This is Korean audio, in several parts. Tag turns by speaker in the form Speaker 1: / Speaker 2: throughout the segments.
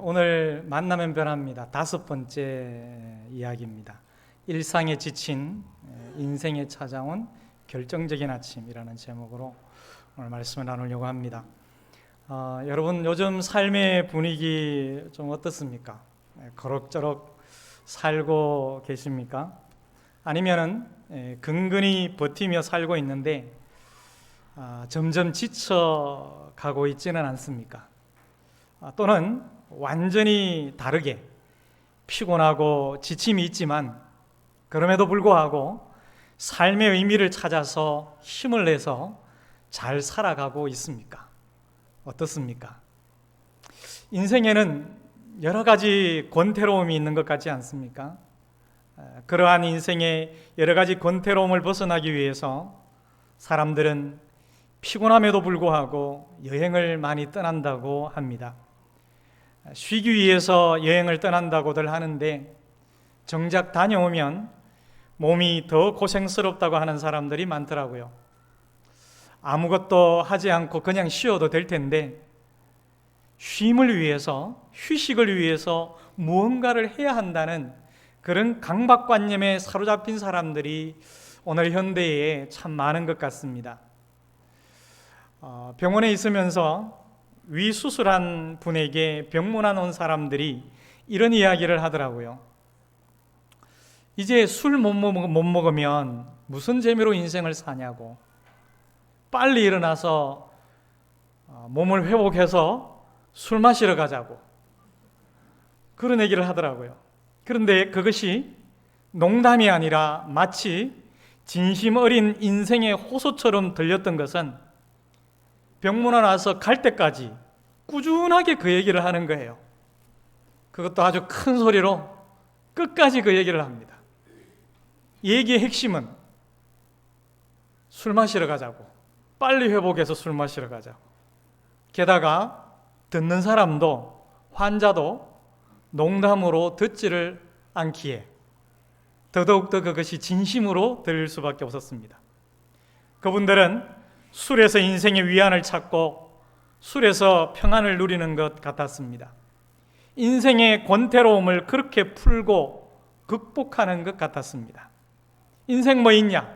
Speaker 1: 오늘 만나면 변합니다. 5번째 이야기입니다. 일상에 지친 인생에 찾아온 결정적인 아침이라는 제목으로 오늘 말씀을 나누려고 합니다. 여러분 요즘 삶의 분위기 좀 어떻습니까? 그럭저럭 살고 계십니까? 아니면은 근근히 버티며 살고 있는데 점점 지쳐가고 있지는 않습니까? 또는 완전히 다르게 피곤하고 지침이 있지만 그럼에도 불구하고 삶의 의미를 찾아서 힘을 내서 잘 살아가고 있습니까? 어떻습니까? 인생에는 여러 가지 권태로움이 있는 것 같지 않습니까? 그러한 인생의 여러 가지 권태로움을 벗어나기 위해서 사람들은 피곤함에도 불구하고 여행을 많이 떠난다고 합니다. 쉬기 위해서 여행을 떠난다고들 하는데 정작 다녀오면 몸이 더 고생스럽다고 하는 사람들이 많더라고요. 아무것도 하지 않고 그냥 쉬어도 될 텐데 쉼을 위해서, 휴식을 위해서 무언가를 해야 한다는 그런 강박관념에 사로잡힌 사람들이 오늘 현대에 참 많은 것 같습니다. 병원에 있으면서 위수술한 분에게 병문안 온 사람들이 이런 이야기를 하더라고요. 이제 술 못 먹으면 무슨 재미로 인생을 사냐고, 빨리 일어나서 몸을 회복해서 술 마시러 가자고, 그런 얘기를 하더라고요. 그런데 그것이 농담이 아니라 마치 진심 어린 인생의 호소처럼 들렸던 것은 병문안 와서 갈 때까지 꾸준하게 그 얘기를 하는 거예요. 그것도 아주 큰 소리로 끝까지 그 얘기를 합니다. 이 얘기의 핵심은 술 마시러 가자고, 빨리 회복해서 술 마시러 가자고. 게다가 듣는 사람도, 환자도 농담으로 듣지를 않기에 더더욱더 그것이 진심으로 들릴 수밖에 없었습니다. 그분들은 술에서 인생의 위안을 찾고 술에서 평안을 누리는 것 같았습니다. 인생의 권태로움을 그렇게 풀고 극복하는 것 같았습니다. 인생 뭐 있냐?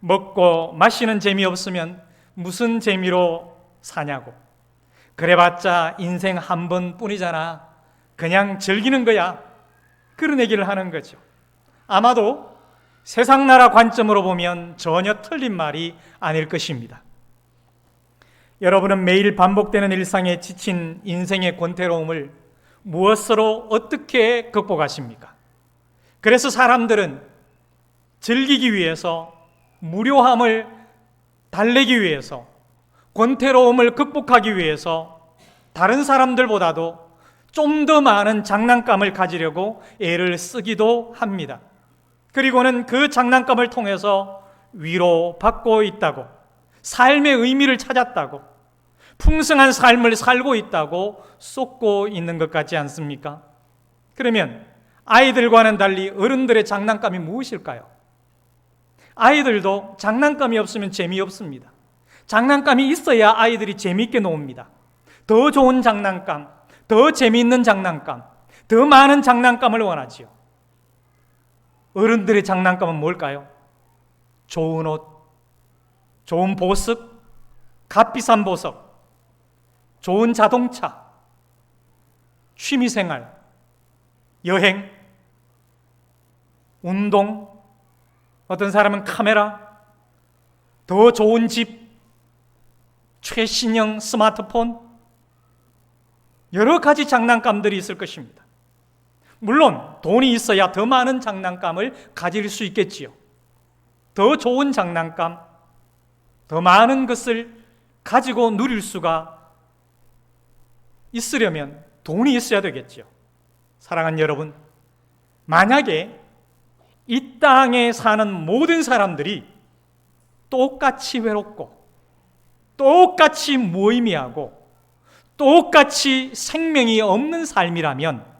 Speaker 1: 먹고 마시는 재미 없으면 무슨 재미로 사냐고. 그래봤자 인생 한 번뿐이잖아. 그냥 즐기는 거야. 그런 얘기를 하는 거죠. 아마도 세상 나라 관점으로 보면 전혀 틀린 말이 아닐 것입니다. 여러분은 매일 반복되는 일상에 지친 인생의 권태로움을 무엇으로 어떻게 극복하십니까? 그래서 사람들은 즐기기 위해서, 무료함을 달래기 위해서, 권태로움을 극복하기 위해서 다른 사람들보다도 좀 더 많은 장난감을 가지려고 애를 쓰기도 합니다. 그리고는 그 장난감을 통해서 위로받고 있다고, 삶의 의미를 찾았다고, 풍성한 삶을 살고 있다고 쏟고 있는 것 같지 않습니까? 그러면 아이들과는 달리 어른들의 장난감이 무엇일까요? 아이들도 장난감이 없으면 재미없습니다. 장난감이 있어야 아이들이 재미있게 놉니다. 더 좋은 장난감, 더 재미있는 장난감, 더 많은 장난감을 원하지요. 어른들의 장난감은 뭘까요? 좋은 옷, 좋은 보석, 값비싼 보석, 좋은 자동차, 취미생활, 여행, 운동, 어떤 사람은 카메라, 더 좋은 집, 최신형 스마트폰, 여러 가지 장난감들이 있을 것입니다. 물론 돈이 있어야 더 많은 장난감을 가질 수 있겠지요. 더 좋은 장난감, 더 많은 것을 가지고 누릴 수가 있으려면 돈이 있어야 되겠지요. 사랑하는 여러분, 만약에 이 땅에 사는 모든 사람들이 똑같이 외롭고 똑같이 무의미하고 똑같이 생명이 없는 삶이라면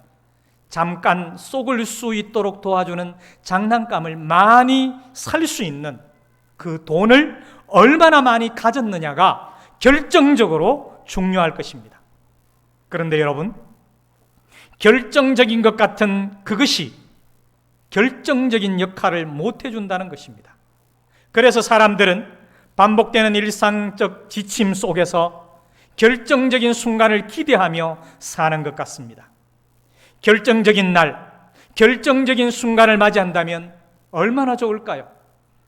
Speaker 1: 잠깐 속을 수 있도록 도와주는 장난감을 많이 살 수 있는 그 돈을 얼마나 많이 가졌느냐가 결정적으로 중요할 것입니다. 그런데 여러분, 결정적인 것 같은 그것이 결정적인 역할을 못 해준다는 것입니다. 그래서 사람들은 반복되는 일상적 지침 속에서 결정적인 순간을 기대하며 사는 것 같습니다. 결정적인 날, 결정적인 순간을 맞이한다면 얼마나 좋을까요?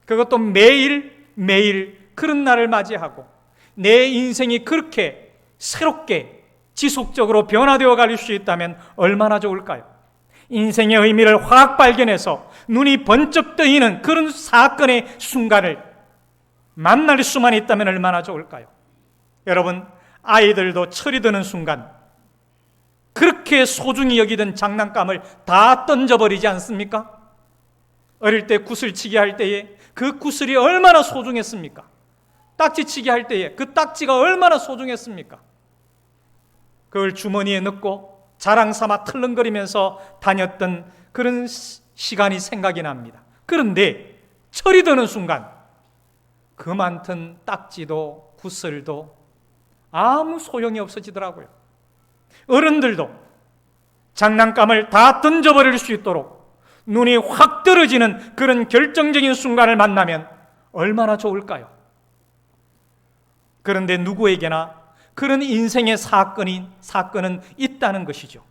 Speaker 1: 그것도 매일 그런 날을 맞이하고 내 인생이 그렇게 새롭게 지속적으로 변화되어 갈 수 있다면 얼마나 좋을까요? 인생의 의미를 확 발견해서 눈이 번쩍 뜨이는 그런 사건의 순간을 만날 수만 있다면 얼마나 좋을까요? 여러분, 아이들도 철이 드는 순간 그렇게 소중히 여기던 장난감을 다 던져버리지 않습니까? 어릴 때 구슬치기 할 때에 그 구슬이 얼마나 소중했습니까? 딱지치기 할 때에 그 딱지가 얼마나 소중했습니까? 그걸 주머니에 넣고 자랑 삼아 틀렁거리면서 다녔던 그런 시간이 생각이 납니다. 그런데 철이 드는 순간 그 많던 딱지도 구슬도 아무 소용이 없어지더라고요. 어른들도 장난감을 다 던져버릴 수 있도록 눈이 확 떨어지는 그런 결정적인 순간을 만나면 얼마나 좋을까요? 그런데 누구에게나 그런 인생의 사건은 있다는 것이죠.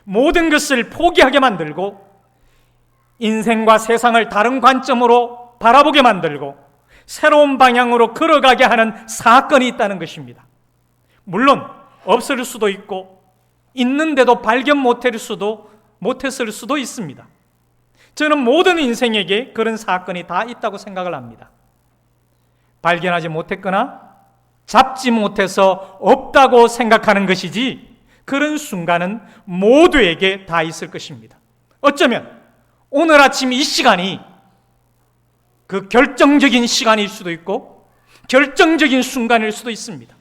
Speaker 1: 모든 것을 포기하게 만들고 인생과 세상을 다른 관점으로 바라보게 만들고 새로운 방향으로 걸어가게 하는 사건이 있다는 것입니다. 물론 없을 수도 있고 있는데도 발견 못했을 수도 있습니다. 저는 모든 인생에게 그런 사건이 다 있다고 생각을 합니다. 발견하지 못했거나 잡지 못해서 없다고 생각하는 것이지 그런 순간은 모두에게 다 있을 것입니다. 어쩌면 오늘 아침 이 시간이 그 결정적인 시간일 수도 있고 결정적인 순간일 수도 있습니다.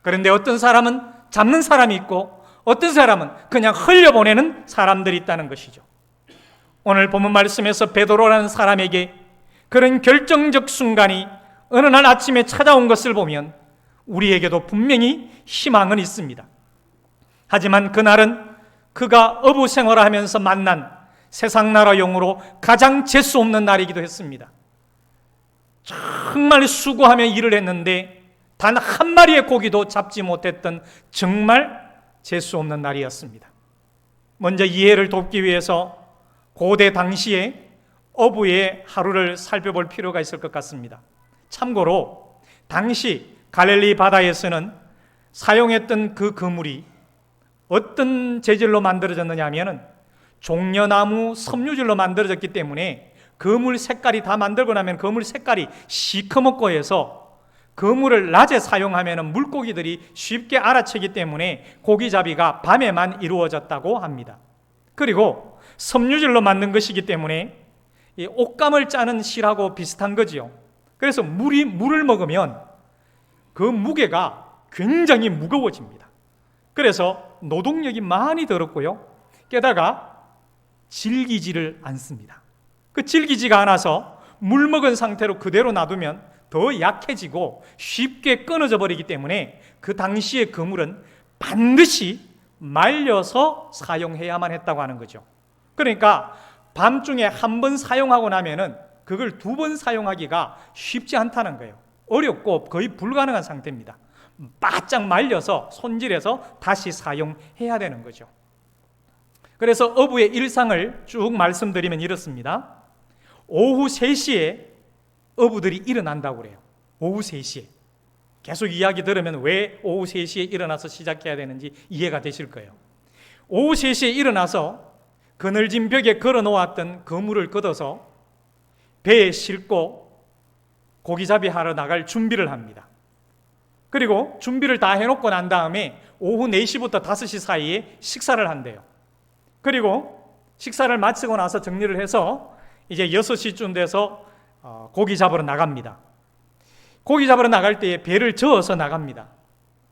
Speaker 1: 그런데 어떤 사람은 잡는 사람이 있고 어떤 사람은 그냥 흘려보내는 사람들이 있다는 것이죠. 오늘 본문 말씀에서 베드로라는 사람에게 그런 결정적 순간이 어느 날 아침에 찾아온 것을 보면 우리에게도 분명히 희망은 있습니다. 하지만 그날은 그가 어부 생활을 하면서 만난 세상 나라 용으로 가장 재수 없는 날이기도 했습니다. 정말 수고하며 일을 했는데 단 한 마리의 고기도 잡지 못했던 정말 재수 없는 날이었습니다. 먼저 이해를 돕기 위해서 고대 당시에 어부의 하루를 살펴볼 필요가 있을 것 같습니다. 참고로 당시 갈릴리 바다에서는 사용했던 그 그물이 어떤 재질로 만들어졌느냐 하면은 종려나무 섬유질로 만들어졌기 때문에 그물 색깔이 다 만들고 나면 그물 색깔이 시커멓고 해서 그물을 낮에 사용하면 물고기들이 쉽게 알아채기 때문에 고기잡이가 밤에만 이루어졌다고 합니다. 그리고 섬유질로 만든 것이기 때문에 이 옷감을 짜는 실하고 비슷한 거지요. 그래서 물을 먹으면 그 무게가 굉장히 무거워집니다. 그래서 노동력이 많이 들었고요. 게다가 질기지를 않습니다. 그 질기지가 않아서 물 먹은 상태로 그대로 놔두면 더 약해지고 쉽게 끊어져 버리기 때문에 그 당시의 그물은 반드시 말려서 사용해야만 했다고 하는 거죠. 그러니까 밤중에 한 번 사용하고 나면은 그걸 두 번 사용하기가 쉽지 않다는 거예요. 어렵고 거의 불가능한 상태입니다. 바짝 말려서 손질해서 다시 사용해야 되는 거죠. 그래서 어부의 일상을 쭉 말씀드리면 이렇습니다. 오후 3시에 어부들이 일어난다고 그래요. 오후 3시에. 계속 이야기 들으면 왜 오후 3시에 일어나서 시작해야 되는지 이해가 되실 거예요. 오후 3시에 일어나서 그늘진 벽에 걸어 놓았던 그물을 걷어서 배에 싣고 고기잡이 하러 나갈 준비를 합니다. 그리고 준비를 다 해놓고 난 다음에 오후 4시부터 5시 사이에 식사를 한대요. 그리고 식사를 마치고 나서 정리를 해서 이제 6시쯤 돼서 고기 잡으러 나갑니다. 고기 잡으러 나갈 때에 배를 저어서 나갑니다.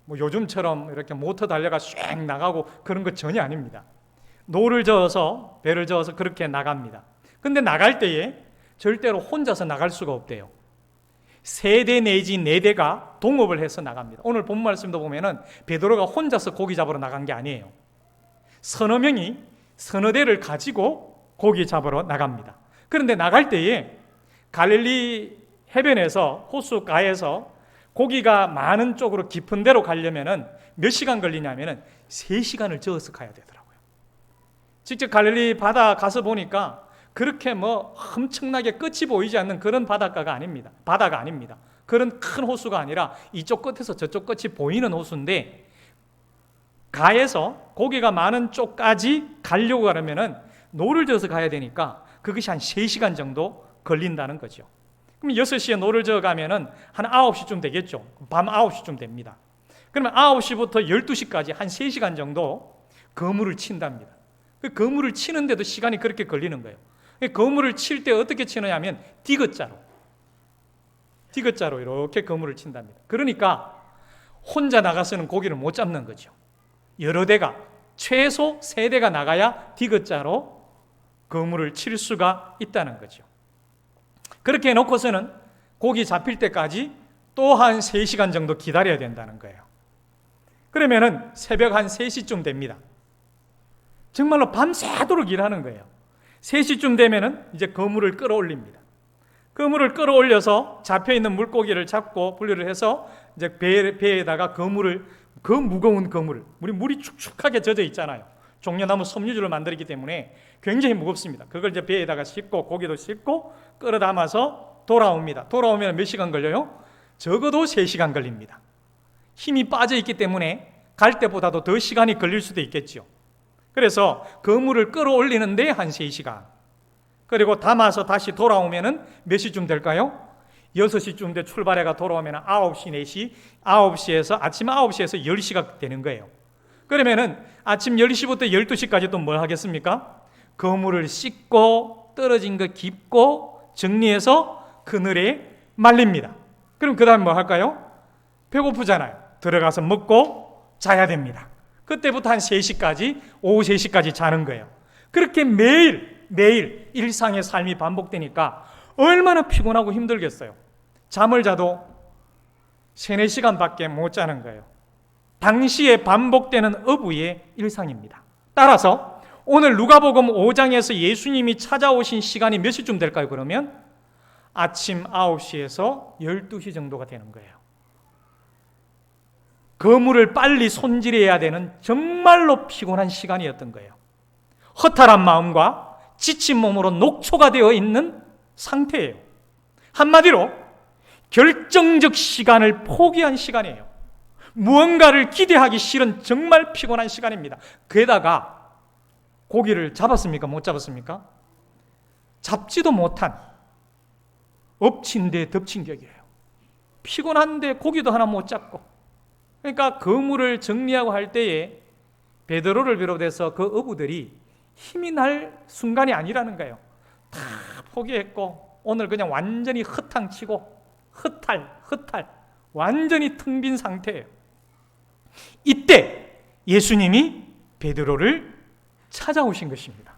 Speaker 1: 뭐 요즘처럼 이렇게 모터 달려가 쉥 나가고 그런 거 전혀 아닙니다. 노를 저어서 배를 저어서 그렇게 나갑니다. 근데 나갈 때에 절대로 혼자서 나갈 수가 없대요. 3대 내지 4대가 동업을 해서 나갑니다. 오늘 본 말씀도 보면은 베드로가 혼자서 고기 잡으러 나간 게 아니에요. 서너 명이 서너 대를 가지고 고기 잡으러 나갑니다. 그런데 나갈 때에 갈릴리 해변에서 호수가에서 고기가 많은 쪽으로 깊은 데로 가려면은 몇 시간 걸리냐면은 3시간을 저어서 가야 되더라고요. 직접 갈릴리 바다 가서 보니까 그렇게 뭐 엄청나게 끝이 보이지 않는 그런 바다가 아닙니다. 바다가 아닙니다. 그런 큰 호수가 아니라 이쪽 끝에서 저쪽 끝이 보이는 호수인데, 가에서 고기가 많은 쪽까지 가려고 하면은 노를 저어서 가야 되니까 그것이 한 3시간 정도 걸린다는 거죠. 그럼 6시에 노를 저어 가면은 한 9시쯤 되겠죠. 밤 9시쯤 됩니다. 그러면 9시부터 12시까지 한 3시간 정도 거물을 친답니다. 그 거물을 치는데도 시간이 그렇게 걸리는 거예요. 거물을 칠 때 어떻게 치느냐 하면 디귿자로 이렇게 거물을 친답니다. 그러니까 혼자 나가서는 고기를 못 잡는 거죠. 여러 대가, 최소 3대가 나가야 디귿자로 거물을 칠 수가 있다는 거죠. 그렇게 해놓고서는 고기 잡힐 때까지 또 한 3시간 정도 기다려야 된다는 거예요. 그러면은 새벽 한 3시쯤 됩니다. 정말로 밤새도록 일하는 거예요. 3시쯤 되면은 이제 거물을 끌어올립니다. 거물을 끌어올려서 잡혀있는 물고기를 잡고 분류를 해서 이제 배에다가 그 무거운 거물을, 물이 축축하게 젖어 있잖아요. 종려나무 섬유줄을 만들기 때문에 굉장히 무겁습니다. 그걸 이제 배에다가 싣고 고기도 싣고 끌어 담아서 돌아옵니다. 돌아오면 몇 시간 걸려요? 적어도 3시간 걸립니다. 힘이 빠져 있기 때문에 갈 때보다도 더 시간이 걸릴 수도 있겠죠. 그래서 거물을 끌어올리는데 한 3시간, 그리고 담아서 다시 돌아오면은 몇 시쯤 될까요? 6시쯤 돼 출발해가 돌아오면 9시, 4시, 9시에서 아침 9시에서 10시가 되는 거예요. 그러면은 아침 10시부터 12시까지 또 뭘 하겠습니까? 거물을 씻고 떨어진 거 깁고 정리해서 그늘에 말립니다. 그럼 그 다음 뭐 할까요? 배고프잖아요. 들어가서 먹고 자야 됩니다. 그때부터 한 3시까지, 오후 3시까지 자는 거예요. 그렇게 매일 일상의 삶이 반복되니까 얼마나 피곤하고 힘들겠어요. 잠을 자도 3-4시간밖에 못 자는 거예요. 당시에 반복되는 어부의 일상입니다. 따라서 오늘 누가복음 5장에서 예수님이 찾아오신 시간이 몇 시쯤 될까요? 그러면 아침 9시에서 12시 정도가 되는 거예요. 거물을 빨리 손질해야 되는 정말로 피곤한 시간이었던 거예요. 허탈한 마음과 지친 몸으로 녹초가 되어 있는 상태예요. 한마디로 결정적 시간을 포기한 시간이에요. 무언가를 기대하기 싫은 정말 피곤한 시간입니다. 게다가 고기를 잡았습니까? 못 잡았습니까? 잡지도 못한 엎친 데 덮친 격이에요. 피곤한데 고기도 하나 못 잡고. 그러니까 거물을 정리하고 할 때에 베드로를 비롯해서 그 어부들이 힘이 날 순간이 아니라는 거예요. 다 포기했고 오늘 그냥 완전히 허탕치고 허탈 완전히 텅 빈 상태예요. 이때 예수님이 베드로를 찾아오신 것입니다.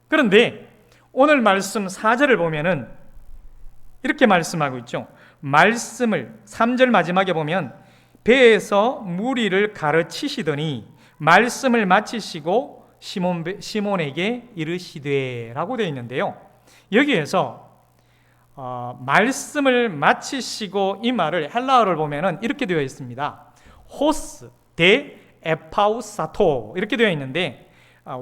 Speaker 1: 그런데 오늘 말씀 4절을 보면은 이렇게 말씀하고 있죠. 말씀을 3절 마지막에 보면 배에서 무리를 가르치시더니 말씀을 마치시고 시몬에게 이르시되 라고 되어 있는데요. 여기에서 말씀을 마치시고 이 말을 헬라어를 보면은 이렇게 되어 있습니다. 호스 데 에파우사토 이렇게 되어 있는데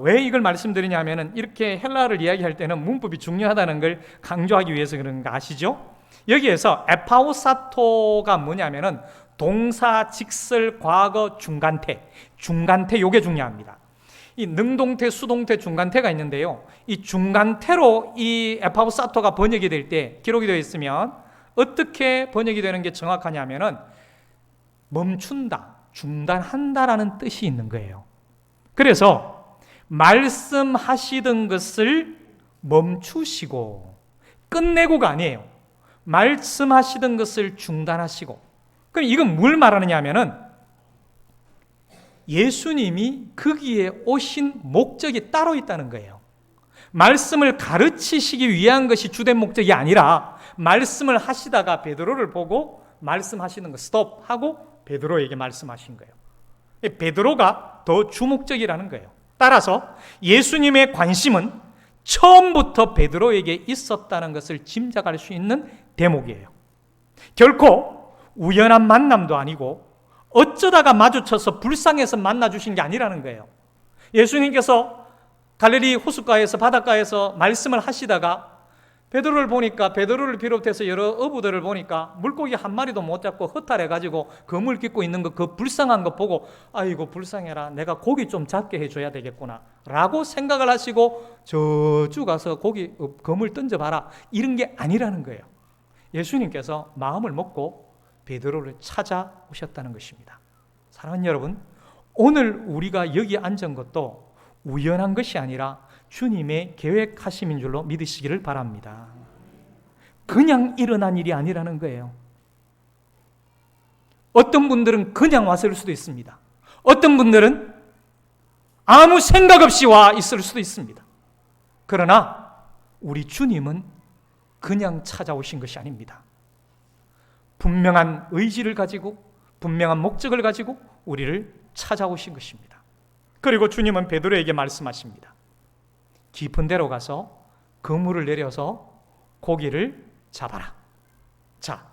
Speaker 1: 왜 이걸 말씀드리냐면은 이렇게 헬라어를 이야기할 때는 문법이 중요하다는 걸 강조하기 위해서 그런 거 아시죠? 여기에서 에파우사토가 뭐냐면은 동사, 직설, 과거, 중간태 이게 중요합니다. 이 능동태, 수동태, 중간태가 있는데요. 이 중간태로 이 에파우사토가 번역이 될 때 기록이 되어 있으면 어떻게 번역이 되는 게 정확하냐면은 멈춘다, 중단한다라는 뜻이 있는 거예요. 그래서 말씀하시던 것을 멈추시고 끝내고가 아니에요. 말씀하시던 것을 중단하시고. 그럼 이건 뭘 말하느냐 하면은 예수님이 거기에 오신 목적이 따로 있다는 거예요. 말씀을 가르치시기 위한 것이 주된 목적이 아니라 말씀을 하시다가 베드로를 보고 말씀하시는 거 스톱하고 베드로에게 말씀하신 거예요. 베드로가 더 주목적이라는 거예요. 따라서 예수님의 관심은 처음부터 베드로에게 있었다는 것을 짐작할 수 있는 대목이에요. 결코 우연한 만남도 아니고 어쩌다가 마주쳐서 불쌍해서 만나주신 게 아니라는 거예요. 예수님께서 갈릴리 호숫가에서 바닷가에서 말씀을 하시다가 베드로를 보니까, 베드로를 비롯해서 여러 어부들을 보니까 물고기 한 마리도 못 잡고 허탈해가지고 그물 깃고 있는 거, 그 불쌍한 거 보고 아이고 불쌍해라, 내가 고기 좀 잡게 해줘야 되겠구나 라고 생각을 하시고 저쪽 가서 고기 그물 던져봐라, 이런 게 아니라는 거예요. 예수님께서 마음을 먹고 베드로를 찾아오셨다는 것입니다. 사랑하는 여러분, 오늘 우리가 여기 앉은 것도 우연한 것이 아니라 주님의 계획하심인 줄로 믿으시기를 바랍니다. 그냥 일어난 일이 아니라는 거예요. 어떤 분들은 그냥 왔을 수도 있습니다. 어떤 분들은 아무 생각 없이 와 있을 수도 있습니다. 그러나 우리 주님은 그냥 찾아오신 것이 아닙니다. 분명한 의지를 가지고, 분명한 목적을 가지고 우리를 찾아오신 것입니다. 그리고 주님은 베드로에게 말씀하십니다. 깊은 데로 가서 그물을 내려서 고기를 잡아라. 자,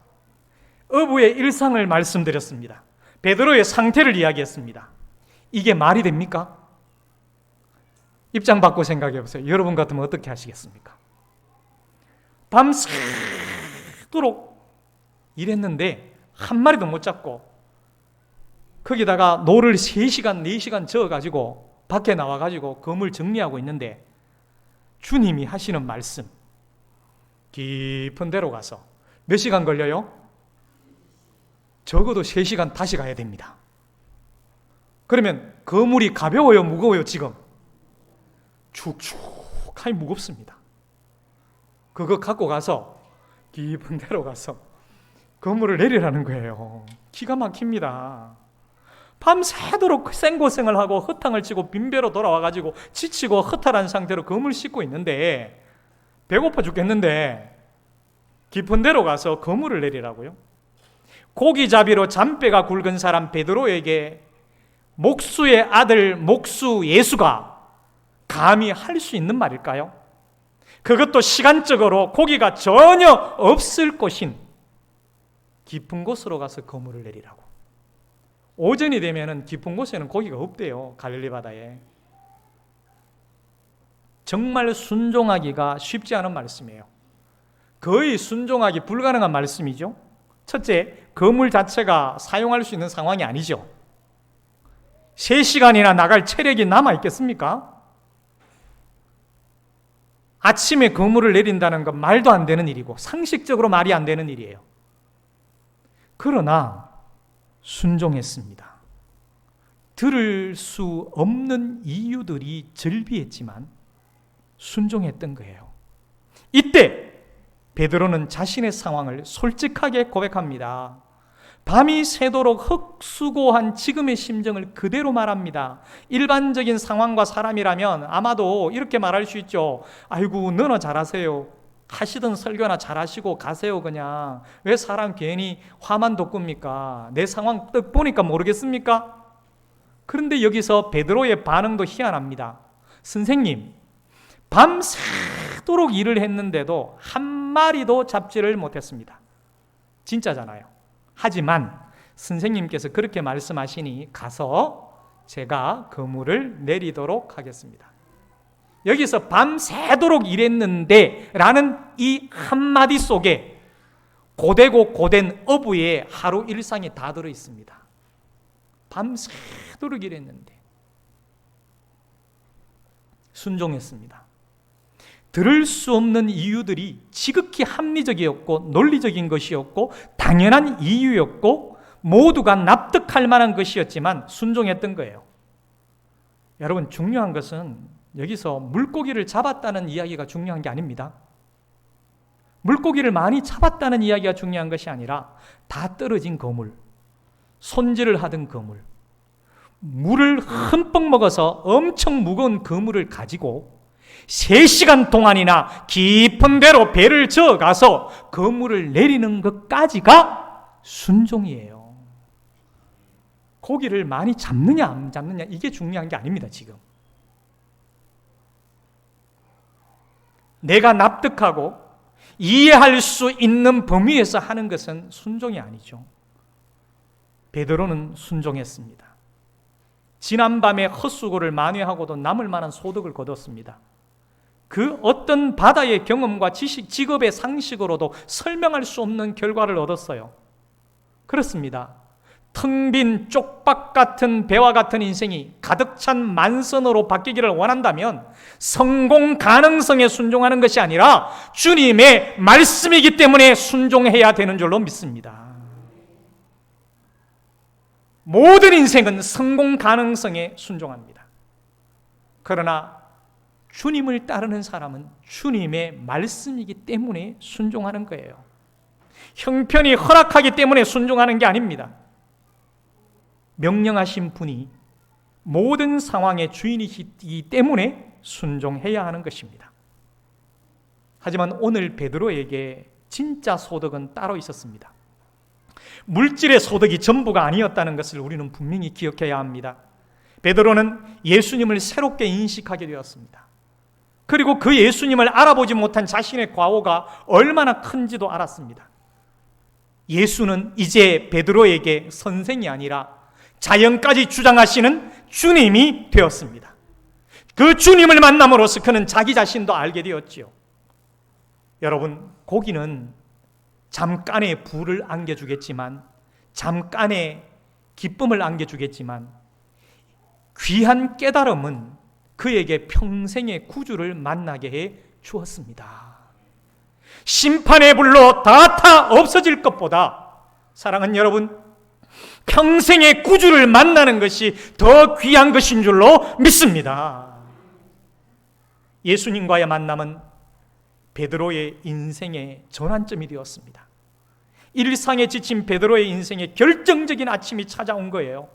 Speaker 1: 어부의 일상을 말씀드렸습니다. 베드로의 상태를 이야기했습니다. 이게 말이 됩니까? 입장 바꿔 생각해 보세요. 여러분 같으면 어떻게 하시겠습니까? 밤새도록 일했는데 한 마리도 못 잡고 거기다가 노를 3시간, 4시간 저어가지고 밖에 나와가지고 그물 정리하고 있는데 주님이 하시는 말씀, 깊은 데로 가서 몇 시간 걸려요? 적어도 3시간 다시 가야 됩니다. 그러면 그물이 가벼워요, 무거워요? 지금 축축하게 무겁습니다. 그거 갖고 가서 깊은 데로 가서 그물을 내리라는 거예요. 기가 막힙니다. 밤새도록 생고생을 하고 허탕을 치고 빈배로 돌아와가지고 지치고 허탈한 상태로 그물 씻고 있는데 배고파 죽겠는데 깊은 데로 가서 그물을 내리라고요? 고기잡이로 잔뼈가 굵은 사람 베드로에게 목수의 아들 목수 예수가 감히 할 수 있는 말일까요? 그것도 시간적으로 고기가 전혀 없을 곳인 깊은 곳으로 가서 그물을 내리라고. 오전이 되면은 깊은 곳에는 고기가 없대요. 갈릴리 바다에. 정말 순종하기가 쉽지 않은 말씀이에요. 거의 순종하기 불가능한 말씀이죠. 첫째, 그물 자체가 사용할 수 있는 상황이 아니죠. 3시간이나 나갈 체력이 남아있겠습니까? 아침에 그물을 내린다는 건 말도 안 되는 일이고 상식적으로 말이 안 되는 일이에요. 그러나 순종했습니다. 들을 수 없는 이유들이 절비했지만 순종했던 거예요. 이때 베드로는 자신의 상황을 솔직하게 고백합니다. 밤이 새도록 흙수고한 지금의 심정을 그대로 말합니다. 일반적인 상황과 사람이라면 아마도 이렇게 말할 수 있죠. 아이고, 너나 잘하세요. 하시던 설교나 잘하시고 가세요. 그냥 왜 사람 괜히 화만 돋굽니까? 내 상황 딱 보니까 모르겠습니까? 그런데 여기서 베드로의 반응도 희한합니다. 선생님, 밤새도록 일을 했는데도 한 마리도 잡지를 못했습니다. 진짜잖아요. 하지만 선생님께서 그렇게 말씀하시니 가서 제가 그물을 내리도록 하겠습니다. 여기서 밤새도록 일했는데 라는 이 한마디 속에 고되고 고된 어부의 하루 일상이 다 들어 있습니다. 밤새도록 일했는데 순종했습니다. 들을 수 없는 이유들이 지극히 합리적이었고 논리적인 것이었고 당연한 이유였고 모두가 납득할 만한 것이었지만 순종했던 거예요. 여러분, 중요한 것은 여기서 물고기를 잡았다는 이야기가 중요한 게 아닙니다. 물고기를 많이 잡았다는 이야기가 중요한 것이 아니라 다 떨어진 그물, 손질을 하던 그물, 물을 흠뻑 먹어서 엄청 무거운 그물을 가지고 3시간 동안이나 깊은 데로 배를 저어가서 그물을 내리는 것까지가 순종이에요. 고기를 많이 잡느냐 안 잡느냐 이게 중요한 게 아닙니다. 지금 내가 납득하고 이해할 수 있는 범위에서 하는 것은 순종이 아니죠. 베드로는 순종했습니다. 지난밤에 헛수고를 만회하고도 남을 만한 소득을 거뒀습니다. 그 어떤 바다의 경험과 지식, 직업의 상식으로도 설명할 수 없는 결과를 얻었어요. 그렇습니다. 텅 빈 쪽박 같은 배와 같은 인생이 가득 찬 만선으로 바뀌기를 원한다면 성공 가능성에 순종하는 것이 아니라 주님의 말씀이기 때문에 순종해야 되는 줄로 믿습니다. 모든 인생은 성공 가능성에 순종합니다. 그러나 주님을 따르는 사람은 주님의 말씀이기 때문에 순종하는 거예요. 형편이 허락하기 때문에 순종하는 게 아닙니다. 명령하신 분이 모든 상황의 주인이시기 때문에 순종해야 하는 것입니다. 하지만 오늘 베드로에게 진짜 소득은 따로 있었습니다. 물질의 소득이 전부가 아니었다는 것을 우리는 분명히 기억해야 합니다. 베드로는 예수님을 새롭게 인식하게 되었습니다. 그리고 그 예수님을 알아보지 못한 자신의 과오가 얼마나 큰지도 알았습니다. 예수는 이제 베드로에게 선생이 아니라 자연까지 주장하시는 주님이 되었습니다. 그 주님을 만남으로써 그는 자기 자신도 알게 되었지요. 여러분, 고기는 잠깐의 부를 안겨주겠지만, 잠깐의 기쁨을 안겨주겠지만, 귀한 깨달음은 그에게 평생의 구주를 만나게 해 주었습니다. 심판의 불로 다 타 없어질 것보다, 사랑하는 여러분, 평생의 구주를 만나는 것이 더 귀한 것인 줄로 믿습니다. 예수님과의 만남은 베드로의 인생의 전환점이 되었습니다. 일상에 지친 베드로의 인생에 결정적인 아침이 찾아온 거예요.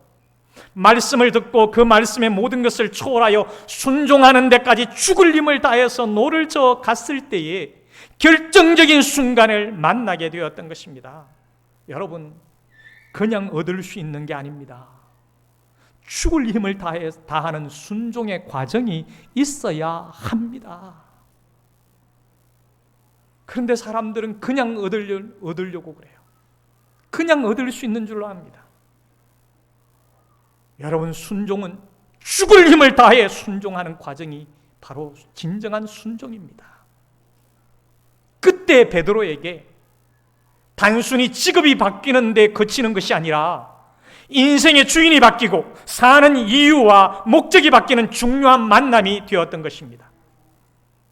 Speaker 1: 말씀을 듣고 그 말씀의 모든 것을 초월하여 순종하는 데까지 죽을 힘을 다해서 노를 저어 갔을 때에 결정적인 순간을 만나게 되었던 것입니다. 여러분, 그냥 얻을 수 있는 게 아닙니다. 죽을 힘을 다하는 순종의 과정이 있어야 합니다. 그런데 사람들은 그냥 얻으려고 그래요. 그냥 얻을 수 있는 줄로 압니다. 여러분, 순종은 죽을 힘을 다해 순종하는 과정이 바로 진정한 순종입니다. 그때 베드로에게 단순히 직업이 바뀌는 데 그치는 것이 아니라 인생의 주인이 바뀌고 사는 이유와 목적이 바뀌는 중요한 만남이 되었던 것입니다.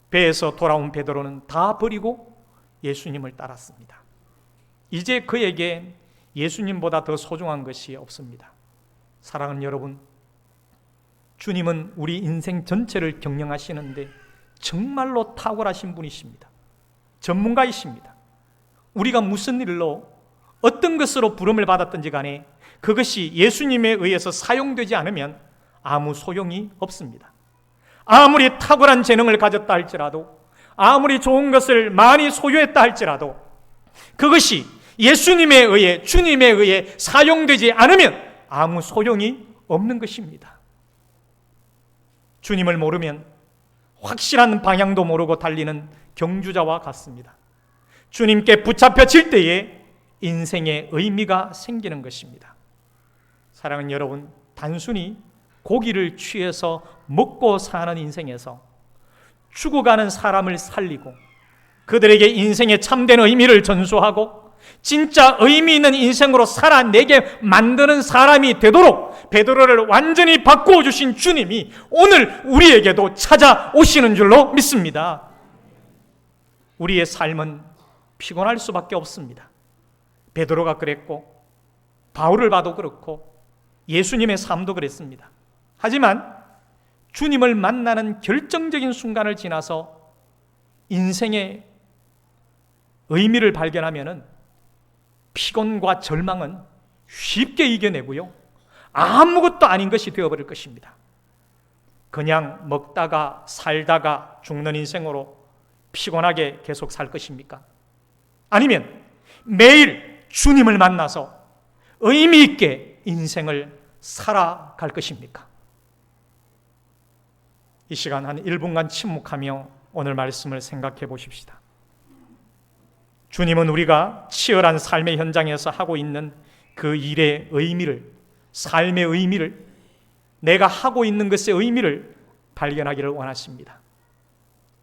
Speaker 1: 배에서 돌아온 베드로는 다 버리고 예수님을 따랐습니다. 이제 그에게 예수님보다 더 소중한 것이 없습니다. 사랑하는 여러분, 주님은 우리 인생 전체를 경영하시는데 정말로 탁월하신 분이십니다. 전문가이십니다. 우리가 무슨 일로 어떤 것으로 부름을 받았든지 간에 그것이 예수님에 의해서 사용되지 않으면 아무 소용이 없습니다. 아무리 탁월한 재능을 가졌다 할지라도, 아무리 좋은 것을 많이 소유했다 할지라도 그것이 예수님에 의해, 주님에 의해 사용되지 않으면 아무 소용이 없는 것입니다. 주님을 모르면 확실한 방향도 모르고 달리는 경주자와 같습니다. 주님께 붙잡혀질 때에 인생의 의미가 생기는 것입니다. 사랑하는 여러분, 단순히 고기를 취해서 먹고 사는 인생에서 죽어가는 사람을 살리고 그들에게 인생의 참된 의미를 전수하고 진짜 의미 있는 인생으로 살아내게 만드는 사람이 되도록 베드로를 완전히 바꾸어 주신 주님이 오늘 우리에게도 찾아오시는 줄로 믿습니다. 우리의 삶은 피곤할 수밖에 없습니다. 베드로가 그랬고 바울을 봐도 그렇고 예수님의 삶도 그랬습니다. 하지만 주님을 만나는 결정적인 순간을 지나서 인생의 의미를 발견하면은 피곤과 절망은 쉽게 이겨내고요, 아무것도 아닌 것이 되어버릴 것입니다. 그냥 먹다가 살다가 죽는 인생으로 피곤하게 계속 살 것입니까? 아니면 매일 주님을 만나서 의미 있게 인생을 살아갈 것입니까? 이 시간 한 1분간 침묵하며 오늘 말씀을 생각해 보십시다. 주님은 우리가 치열한 삶의 현장에서 하고 있는 그 일의 의미를, 삶의 의미를, 내가 하고 있는 것의 의미를 발견하기를 원하십니다.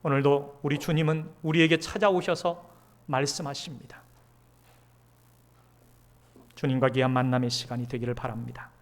Speaker 1: 오늘도 우리 주님은 우리에게 찾아오셔서 말씀하십니다. 주님과 귀한 만남의 시간이 되기를 바랍니다.